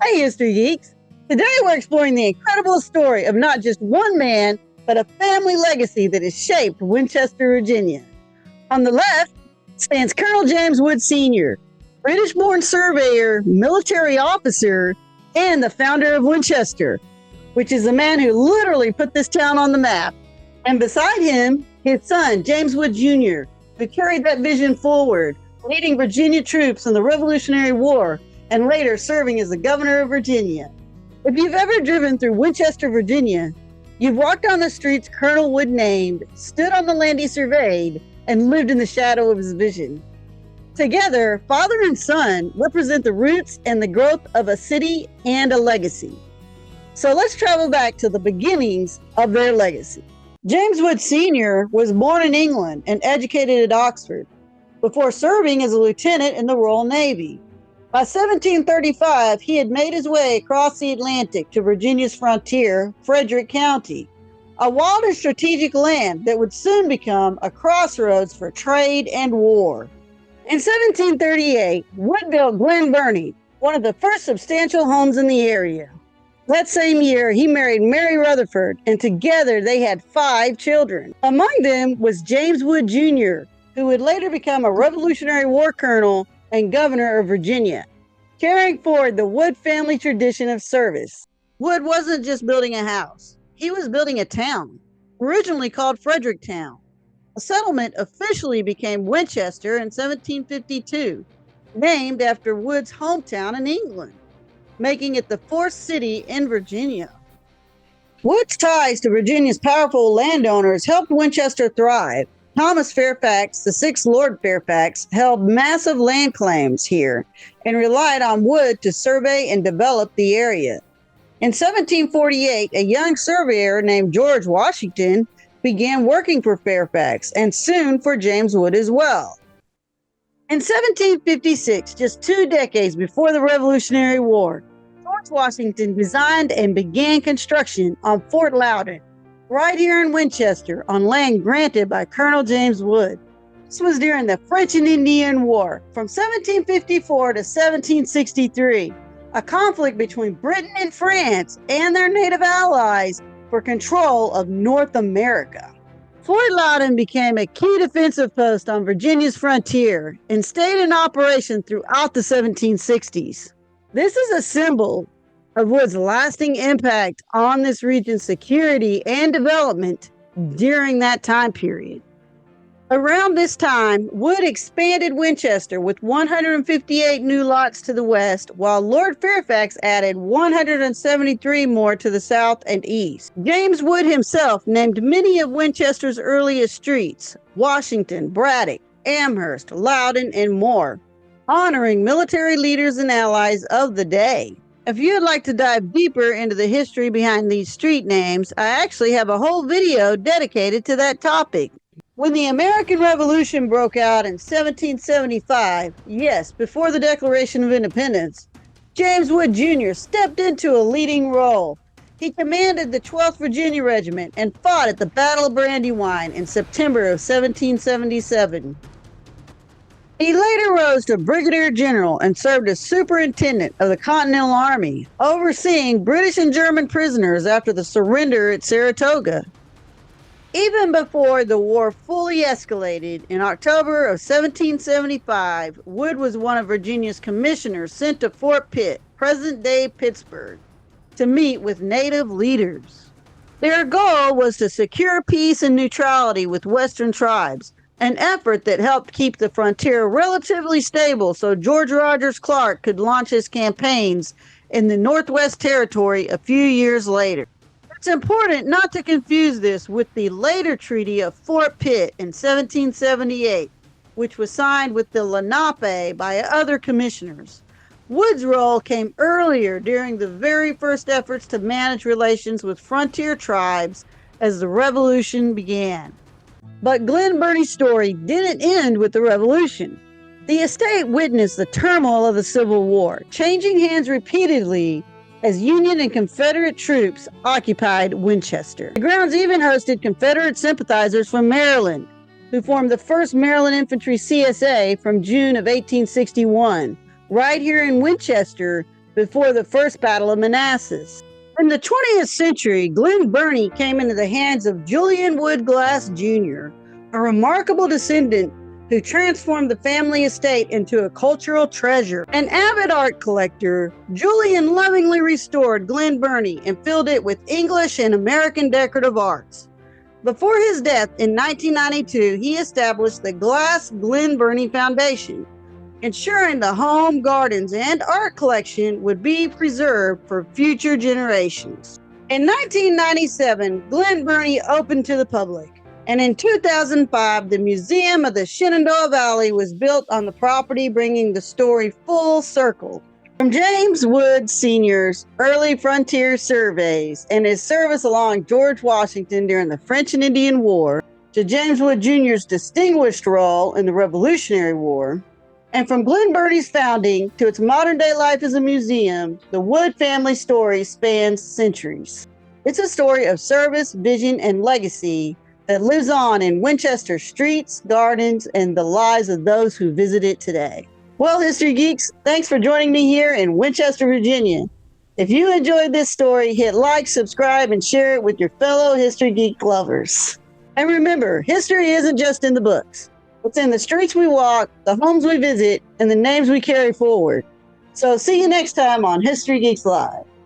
Hey, History Geeks! Today we're exploring the incredible story of not just one man, but a family legacy that has shaped Winchester, Virginia. On the left stands Colonel James Wood Sr., British-born surveyor, military officer, and the founder of Winchester, which is the man who literally put this town on the map. And beside him, his son, James Wood Jr., who carried that vision forward, leading Virginia troops in the Revolutionary War and later serving as the governor of Virginia. If you've ever driven through Winchester, Virginia, you've walked on the streets Colonel Wood named, stood on the land he surveyed, and lived in the shadow of his vision. Together, father and son represent the roots and the growth of a city and a legacy. So let's travel back to the beginnings of their legacy. James Wood Sr. was born in England and educated at Oxford before serving as a lieutenant in the Royal Navy. By 1735, he had made his way across the Atlantic to Virginia's frontier, Frederick County, a wild and strategic land that would soon become a crossroads for trade and war. In 1738, Wood built Glen Burnie, one of the first substantial homes in the area. That same year, he married Mary Rutherford, and together they had 5 children. Among them was James Wood Jr., who would later become a Revolutionary War colonel and governor of Virginia, carrying forward the Wood family tradition of service. Wood wasn't just building a house. He was building a town, originally called Fredericktown. The settlement officially became Winchester in 1752, named after Wood's hometown in England, making it the 4th city in Virginia. Wood's ties to Virginia's powerful landowners helped Winchester thrive. Thomas Fairfax, the 6th Lord Fairfax, held massive land claims here and relied on Wood to survey and develop the area. In 1748, a young surveyor named George Washington began working for Fairfax and soon for James Wood as well. In 1756, just 2 decades before the Revolutionary War, George Washington designed and began construction on Fort Loudon, right here in Winchester, on land granted by Colonel James Wood. This was during the French and Indian War from 1754 to 1763, a conflict between Britain and France and their native allies for control of North America. Fort Loudon became a key defensive post on Virginia's frontier and stayed in operation throughout the 1760s. This is a symbol of Wood's lasting impact on this region's security and development during that time period. Around this time, Wood expanded Winchester with 158 new lots to the west, while Lord Fairfax added 173 more to the south and east. James Wood himself named many of Winchester's earliest streets: Washington, Braddock, Amherst, Loudon, and more, honoring military leaders and allies of the day. If you'd like to dive deeper into the history behind these street names, I actually have a whole video dedicated to that topic. When the American Revolution broke out in 1775, yes, before the Declaration of Independence, James Wood Jr. stepped into a leading role. He commanded the 12th Virginia Regiment and fought at the Battle of Brandywine in September of 1777. He later rose to brigadier general and served as superintendent of the Continental Army, overseeing British and German prisoners after the surrender at Saratoga. Even before the war fully escalated, in October of 1775, Wood was one of Virginia's commissioners sent to Fort Pitt, present-day Pittsburgh, to meet with native leaders. Their goal was to secure peace and neutrality with Western tribes, an effort that helped keep the frontier relatively stable so George Rogers Clark could launch his campaigns in the Northwest Territory a few years later. It's important not to confuse this with the later Treaty of Fort Pitt in 1778, which was signed with the Lenape by other commissioners. Wood's role came earlier during the very first efforts to manage relations with frontier tribes as the Revolution began. But Glen Burnie's story didn't end with the Revolution. The estate witnessed the turmoil of the Civil War, changing hands repeatedly as Union and Confederate troops occupied Winchester. The grounds even hosted Confederate sympathizers from Maryland, who formed the 1st Maryland Infantry CSA from June of 1861, right here in Winchester before the First Battle of Manassas. In the 20th century, Glen Burnie came into the hands of Julian Wood Glass Jr., a remarkable descendant who transformed the family estate into a cultural treasure. An avid art collector, Julian lovingly restored Glen Burnie and filled it with English and American decorative arts. Before his death in 1992, he established the Glass Glen Burnie Foundation, ensuring the home, gardens, and art collection would be preserved for future generations. In 1997, Glen Burnie opened to the public, and in 2005, the Museum of the Shenandoah Valley was built on the property, bringing the story full circle. From James Wood Sr.'s early frontier surveys and his service along George Washington during the French and Indian War, to James Wood Jr.'s distinguished role in the Revolutionary War, and from Glen Burnie's founding to its modern-day life as a museum, the Wood family story spans centuries. It's a story of service, vision, and legacy that lives on in Winchester streets, gardens, and the lives of those who visit it today. Well, History Geeks, thanks for joining me here in Winchester, Virginia. If you enjoyed this story, hit like, subscribe, and share it with your fellow History Geek lovers. And remember, history isn't just in the books. It's in the streets we walk, the homes we visit, and the names we carry forward. So see you next time on History Geeks Live.